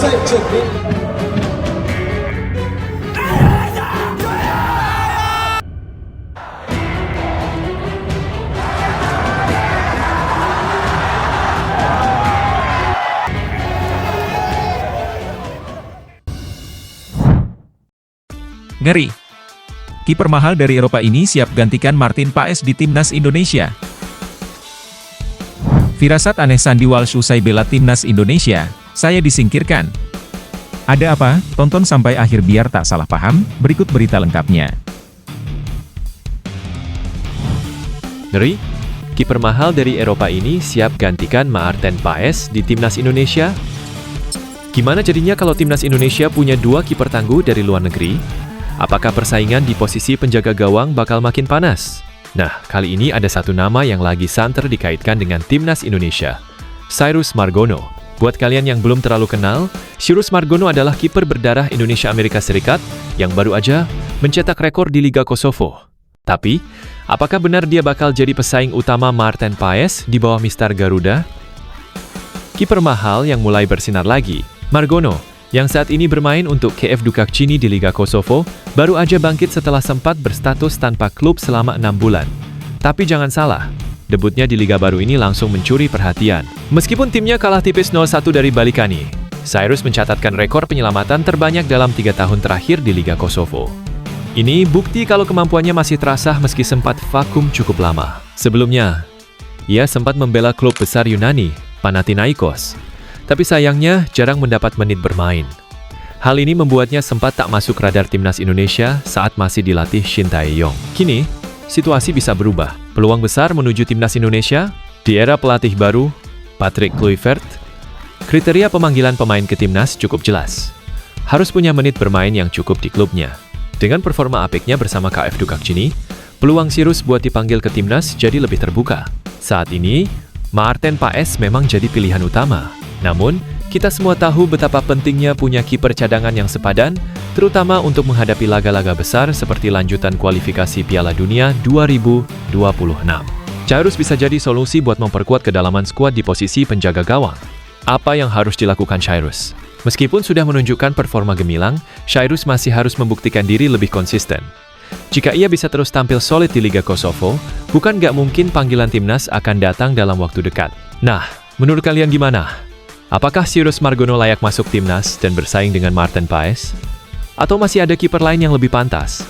在这边。Ngeri. Kiper mahal dari Eropa ini siap gantikan Martin Paes di timnas Indonesia. Firasat aneh Sandy Walsh usai bela timnas Indonesia, saya disingkirkan. Ada apa? Tonton sampai akhir biar tak salah paham, berikut berita lengkapnya. Ngeri? Kiper mahal dari Eropa ini siap gantikan Martin Paes di timnas Indonesia? Gimana jadinya kalau timnas Indonesia punya dua kiper tangguh dari luar negeri? Apakah persaingan di posisi penjaga gawang bakal makin panas? Nah, kali ini ada satu nama yang lagi santer dikaitkan dengan timnas Indonesia, Cyrus Margono. Buat kalian yang belum terlalu kenal, Cyrus Margono adalah kiper berdarah Indonesia-Amerika Serikat yang baru aja mencetak rekor di Liga Kosovo. Tapi, apakah benar dia bakal jadi pesaing utama Martin Paes di bawah Mister Garuda? Kiper mahal yang mulai bersinar lagi, Margono, yang saat ini bermain untuk KF Dukakcini di Liga Kosovo, baru aja bangkit setelah sempat berstatus tanpa klub selama 6 bulan. Tapi jangan salah, debutnya di Liga baru ini langsung mencuri perhatian. Meskipun timnya kalah tipis 0-1 dari Balikani, Cyrus mencatatkan rekor penyelamatan terbanyak dalam 3 tahun terakhir di Liga Kosovo. Ini bukti kalau kemampuannya masih terasa meski sempat vakum cukup lama. Sebelumnya, ia sempat membela klub besar Yunani, Panathinaikos. Tapi sayangnya jarang mendapat menit bermain. Hal ini membuatnya sempat tak masuk radar timnas Indonesia saat masih dilatih Shin Tae-yong. Kini, situasi bisa berubah. Peluang besar menuju timnas Indonesia di era pelatih baru, Patrick Kluivert. Kriteria pemanggilan pemain ke timnas cukup jelas. Harus punya menit bermain yang cukup di klubnya. Dengan performa apiknya bersama KF Dukakcini, peluang Cyrus buat dipanggil ke timnas jadi lebih terbuka. Saat ini, Martin Paes memang jadi pilihan utama. Namun, kita semua tahu betapa pentingnya punya kiper cadangan yang sepadan, terutama untuk menghadapi laga-laga besar seperti lanjutan kualifikasi Piala Dunia 2026. Cyrus bisa jadi solusi buat memperkuat kedalaman skuad di posisi penjaga gawang. Apa yang harus dilakukan Cyrus? Meskipun sudah menunjukkan performa gemilang, Cyrus masih harus membuktikan diri lebih konsisten. Jika ia bisa terus tampil solid di Liga Kosovo, bukan nggak mungkin panggilan timnas akan datang dalam waktu dekat. Nah, menurut kalian gimana? Apakah Cyrus Margono layak masuk timnas dan bersaing dengan Martin Paes? Atau masih ada kiper lain yang lebih pantas?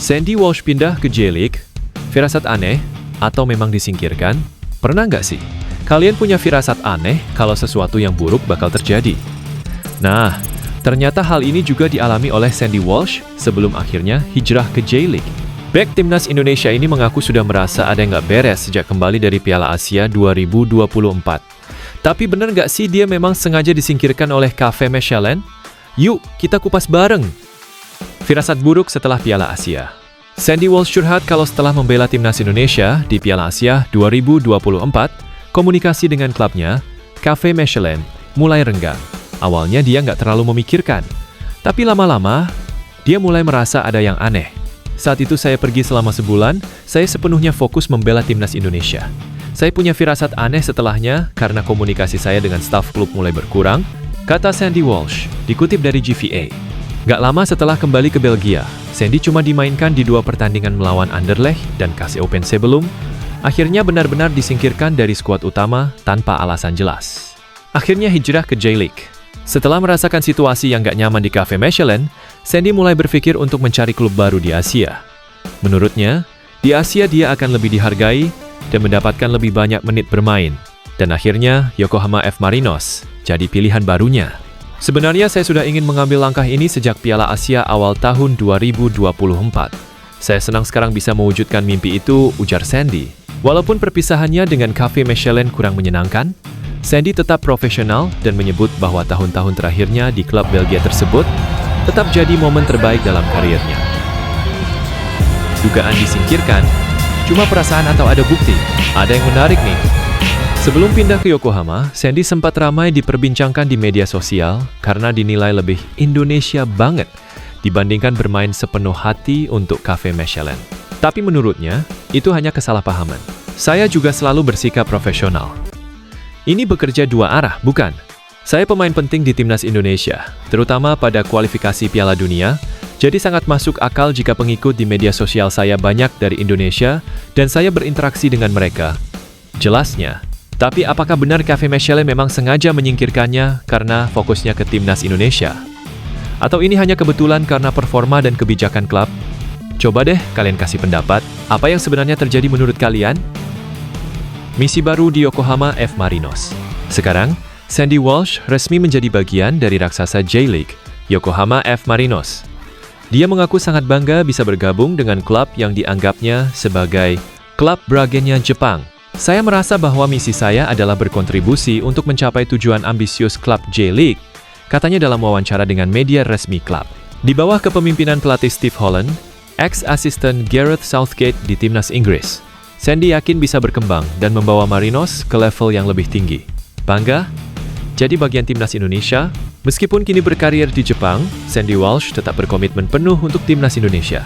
Sandy Walsh pindah ke J-League? Firasat aneh? Atau memang disingkirkan? Pernah nggak sih? Kalian punya firasat aneh kalau sesuatu yang buruk bakal terjadi? Nah, ternyata hal ini juga dialami oleh Sandy Walsh sebelum akhirnya hijrah ke J-League. Bek timnas Indonesia ini mengaku sudah merasa ada yang nggak beres sejak kembali dari Piala Asia 2024. Tapi bener nggak sih dia memang sengaja disingkirkan oleh KV Mechelen? Yuk, kita kupas bareng! Firasat buruk setelah Piala Asia. Sandy Walsh curhat kalau setelah membela timnas Indonesia di Piala Asia 2024, komunikasi dengan klubnya, KV Mechelen, mulai renggang. Awalnya dia nggak terlalu memikirkan. Tapi lama-lama, dia mulai merasa ada yang aneh. Saat itu saya pergi selama sebulan, saya sepenuhnya fokus membela timnas Indonesia. Saya punya firasat aneh setelahnya karena komunikasi saya dengan staf klub mulai berkurang, kata Sandy Walsh, dikutip dari GVA. Gak lama setelah kembali ke Belgia, Sandy cuma dimainkan di 2 pertandingan melawan Anderlecht dan KC Open sebelum, akhirnya benar-benar disingkirkan dari skuad utama tanpa alasan jelas. Akhirnya hijrah ke J-League. Setelah merasakan situasi yang gak nyaman di KV Mechelen, Sandy mulai berpikir untuk mencari klub baru di Asia. Menurutnya, di Asia dia akan lebih dihargai dan mendapatkan lebih banyak menit bermain. Dan akhirnya, Yokohama F. Marinos jadi pilihan barunya. Sebenarnya saya sudah ingin mengambil langkah ini sejak Piala Asia awal tahun 2024. Saya senang sekarang bisa mewujudkan mimpi itu, ujar Sandy. Walaupun perpisahannya dengan KV Mechelen kurang menyenangkan, Sandy tetap profesional dan menyebut bahwa tahun-tahun terakhirnya di klub Belgia tersebut tetap jadi momen terbaik dalam karirnya. Dugaan disingkirkan, cuma perasaan atau ada bukti? Ada yang menarik nih. Sebelum pindah ke Yokohama, Sandy sempat ramai diperbincangkan di media sosial karena dinilai lebih Indonesia banget dibandingkan bermain sepenuh hati untuk KV Mechelen. Tapi menurutnya, itu hanya kesalahpahaman. Saya juga selalu bersikap profesional. Ini bekerja dua arah, bukan? Saya pemain penting di timnas Indonesia, terutama pada kualifikasi Piala Dunia, jadi sangat masuk akal jika pengikut di media sosial saya banyak dari Indonesia dan saya berinteraksi dengan mereka. Jelasnya. Tapi apakah benar Cafe Mechele memang sengaja menyingkirkannya karena fokusnya ke timnas Indonesia? Atau ini hanya kebetulan karena performa dan kebijakan klub? Coba deh kalian kasih pendapat, apa yang sebenarnya terjadi menurut kalian? Misi baru di Yokohama F. Marinos. Sekarang, Sandy Walsh resmi menjadi bagian dari raksasa J-League, Yokohama F. Marinos. Dia mengaku sangat bangga bisa bergabung dengan klub yang dianggapnya sebagai klub Bragenya Jepang. Saya merasa bahwa misi saya adalah berkontribusi untuk mencapai tujuan ambisius klub J-League, katanya dalam wawancara dengan media resmi klub. Di bawah kepemimpinan pelatih Steve Holland, ex-asisten Gareth Southgate di timnas Inggris, Sandy yakin bisa berkembang dan membawa Marinos ke level yang lebih tinggi. Bangga? Jadi bagian timnas Indonesia, meskipun kini berkarir di Jepang, Sandy Walsh tetap berkomitmen penuh untuk timnas Indonesia.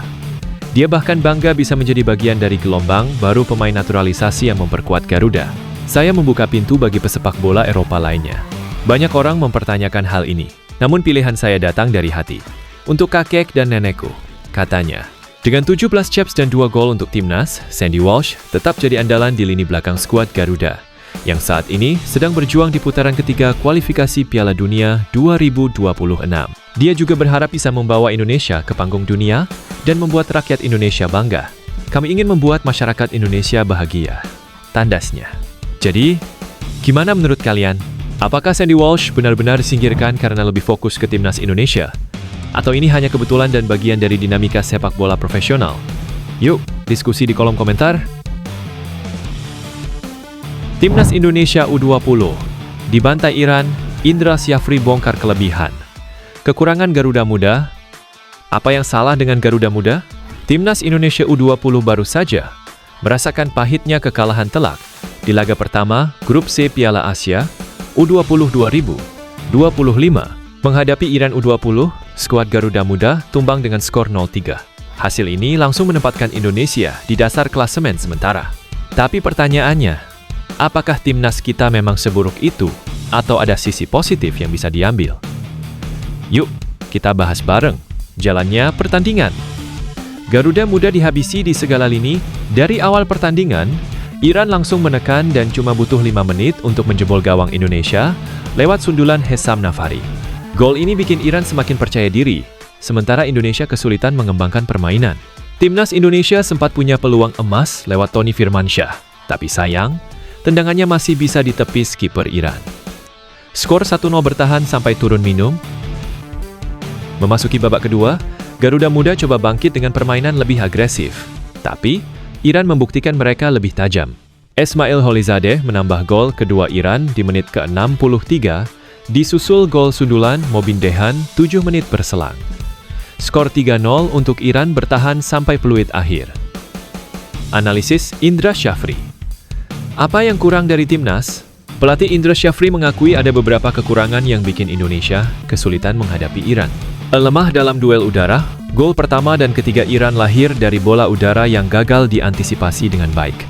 Dia bahkan bangga bisa menjadi bagian dari gelombang baru pemain naturalisasi yang memperkuat Garuda. Saya membuka pintu bagi pesepak bola Eropa lainnya. Banyak orang mempertanyakan hal ini, namun pilihan saya datang dari hati. Untuk kakek dan nenekku, katanya. Dengan 17 caps dan 2 gol untuk timnas, Sandy Walsh tetap jadi andalan di lini belakang skuad Garuda, yang saat ini sedang berjuang di putaran ketiga kualifikasi Piala Dunia 2026. Dia juga berharap bisa membawa Indonesia ke panggung dunia dan membuat rakyat Indonesia bangga. Kami ingin membuat masyarakat Indonesia bahagia, tandasnya. Jadi, gimana menurut kalian? Apakah Sandy Walsh benar-benar disingkirkan karena lebih fokus ke timnas Indonesia? Atau ini hanya kebetulan dan bagian dari dinamika sepak bola profesional? Yuk, diskusi di kolom komentar. Timnas Indonesia U20 dibantai Iran, Indra Syafri bongkar kelebihan. Kekurangan Garuda Muda. Apa yang salah dengan Garuda Muda? Timnas Indonesia U20 baru saja merasakan pahitnya kekalahan telak di laga pertama Grup C Piala Asia U20 2025 menghadapi Iran U20. Skuad Garuda Muda tumbang dengan skor 0-3. Hasil ini langsung menempatkan Indonesia di dasar klasemen sementara. Tapi pertanyaannya, apakah timnas kita memang seburuk itu, atau ada sisi positif yang bisa diambil? Yuk, kita bahas bareng. Jalannya pertandingan. Garuda Muda dihabisi di segala lini. Dari awal pertandingan, Iran langsung menekan dan cuma butuh 5 menit untuk menjebol gawang Indonesia lewat sundulan Hesam Nafari. Gol ini bikin Iran semakin percaya diri, sementara Indonesia kesulitan mengembangkan permainan. Timnas Indonesia sempat punya peluang emas lewat Tony Firmansyah, tapi sayang, tendangannya masih bisa ditepis kiper Iran. Skor 1-0 bertahan sampai turun minum. Memasuki babak kedua, Garuda Muda coba bangkit dengan permainan lebih agresif. Tapi, Iran membuktikan mereka lebih tajam. Esmail Holizadeh menambah gol kedua Iran di menit ke-63, disusul gol sundulan Mobin Dehan 7 menit berselang. Skor 3-0 untuk Iran bertahan sampai peluit akhir. Analisis Indra Syafri. Apa yang kurang dari timnas? Pelatih Indra Syafri mengakui ada beberapa kekurangan yang bikin Indonesia kesulitan menghadapi Iran. Lemah dalam duel udara, gol pertama dan ketiga Iran lahir dari bola udara yang gagal diantisipasi dengan baik.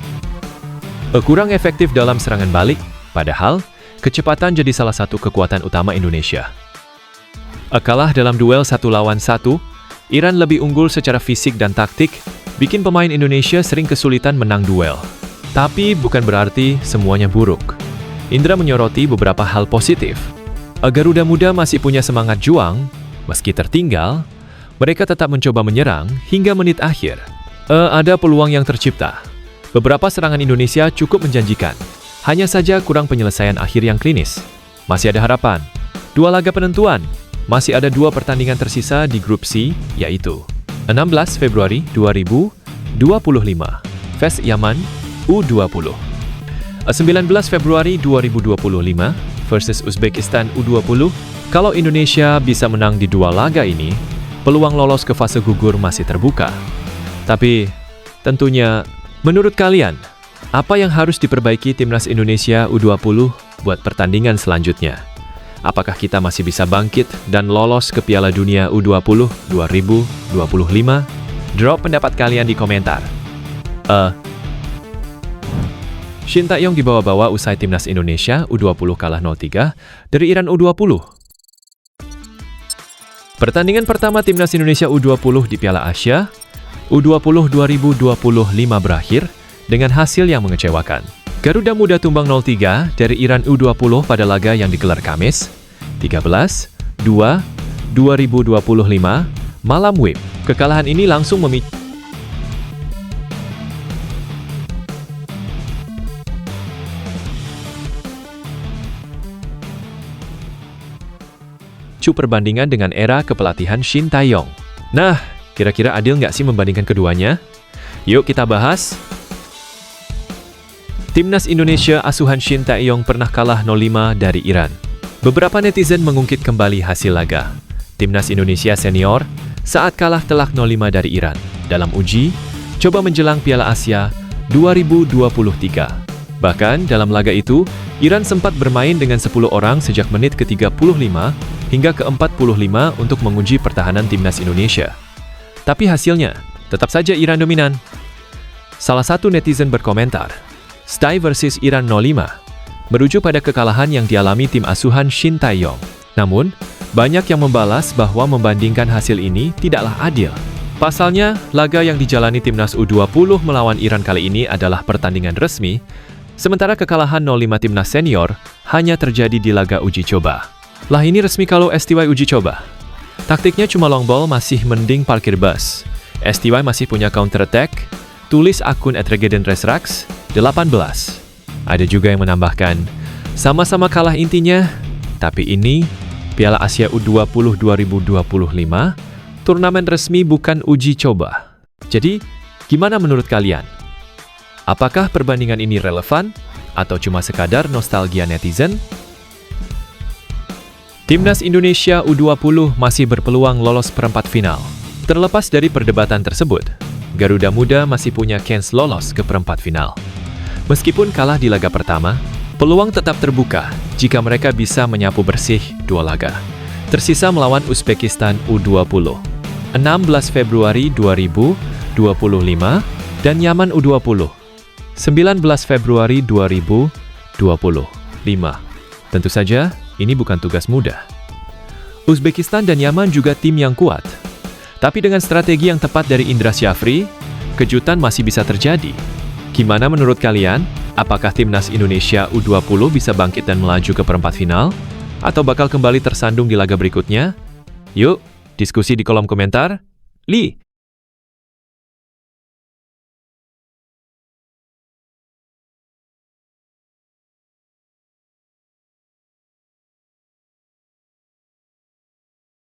Kurang efektif dalam serangan balik, padahal kecepatan jadi salah satu kekuatan utama Indonesia. Kalah dalam duel 1 lawan 1, Iran lebih unggul secara fisik dan taktik, bikin pemain Indonesia sering kesulitan menang duel. Tapi bukan berarti semuanya buruk. Indra menyoroti beberapa hal positif. Garuda Muda masih punya semangat juang, meski tertinggal, mereka tetap mencoba menyerang hingga menit akhir. Ada peluang yang tercipta. Beberapa serangan Indonesia cukup menjanjikan. Hanya saja kurang penyelesaian akhir yang klinis. Masih ada harapan. 2 laga penentuan. Masih ada 2 pertandingan tersisa di Grup C, yaitu 16 Februari 2025, Fes Yaman U20. 19 Februari 2025 versus Uzbekistan U20. Kalau Indonesia bisa menang di 2 laga ini, peluang lolos ke fase gugur masih terbuka. Tapi, tentunya, menurut kalian, apa yang harus diperbaiki timnas Indonesia U20 buat pertandingan selanjutnya? Apakah kita masih bisa bangkit dan lolos ke Piala Dunia U20 2025? Drop pendapat kalian di komentar. Shin Tae-yong dibawa-bawa usai timnas Indonesia U20 kalah 0-3 dari Iran U20. Pertandingan pertama timnas Indonesia U20 di Piala Asia U20 2025 berakhir dengan hasil yang mengecewakan. Garuda Muda tumbang 0-3 dari Iran U20 pada laga yang digelar Kamis, 13/2/2025, malam WIB. Kekalahan ini langsung memicu perbandingan dengan era kepelatihan Shin Tae-yong. Nah, kira-kira adil nggak sih membandingkan keduanya? Yuk kita bahas. Timnas Indonesia asuhan Shin Tae-yong pernah kalah 0-5 dari Iran. Beberapa netizen mengungkit kembali hasil laga. Timnas Indonesia senior saat kalah telak 0-5 dari Iran dalam uji coba menjelang Piala Asia 2023. Bahkan dalam laga itu, Iran sempat bermain dengan 10 orang sejak menit ke-35 hingga ke-45 untuk menguji pertahanan timnas Indonesia. Tapi hasilnya, tetap saja Iran dominan. Salah satu netizen berkomentar, "Stay versus Iran 0-5," merujuk pada kekalahan yang dialami tim asuhan Shin Tae-yong. Namun, banyak yang membalas bahwa membandingkan hasil ini tidaklah adil. Pasalnya, laga yang dijalani timnas U20 melawan Iran kali ini adalah pertandingan resmi, sementara kekalahan 0-5 timnas senior hanya terjadi di laga uji coba. Lah ini resmi kalau STY uji coba. Taktiknya cuma long ball masih mending parkir bus. STY masih punya counter attack, tulis akun @regedenresrax 18. Ada juga yang menambahkan, sama-sama kalah intinya, tapi ini Piala Asia U20 2025, turnamen resmi bukan uji coba. Jadi, gimana menurut kalian? Apakah perbandingan ini relevan atau cuma sekadar nostalgia netizen? Timnas Indonesia U20 masih berpeluang lolos perempat final. Terlepas dari perdebatan tersebut, Garuda Muda masih punya kans lolos ke perempat final. Meskipun kalah di laga pertama, peluang tetap terbuka jika mereka bisa menyapu bersih 2 laga. Tersisa melawan Uzbekistan U20, 16 Februari 2025, dan Yaman U20, 19 Februari 2025. Tentu saja, ini bukan tugas mudah. Uzbekistan dan Yaman juga tim yang kuat. Tapi dengan strategi yang tepat dari Indra Syafri, kejutan masih bisa terjadi. Gimana menurut kalian? Apakah timnas Indonesia U20 bisa bangkit dan melaju ke perempat final? Atau bakal kembali tersandung di laga berikutnya? Yuk, diskusi di kolom komentar. Li!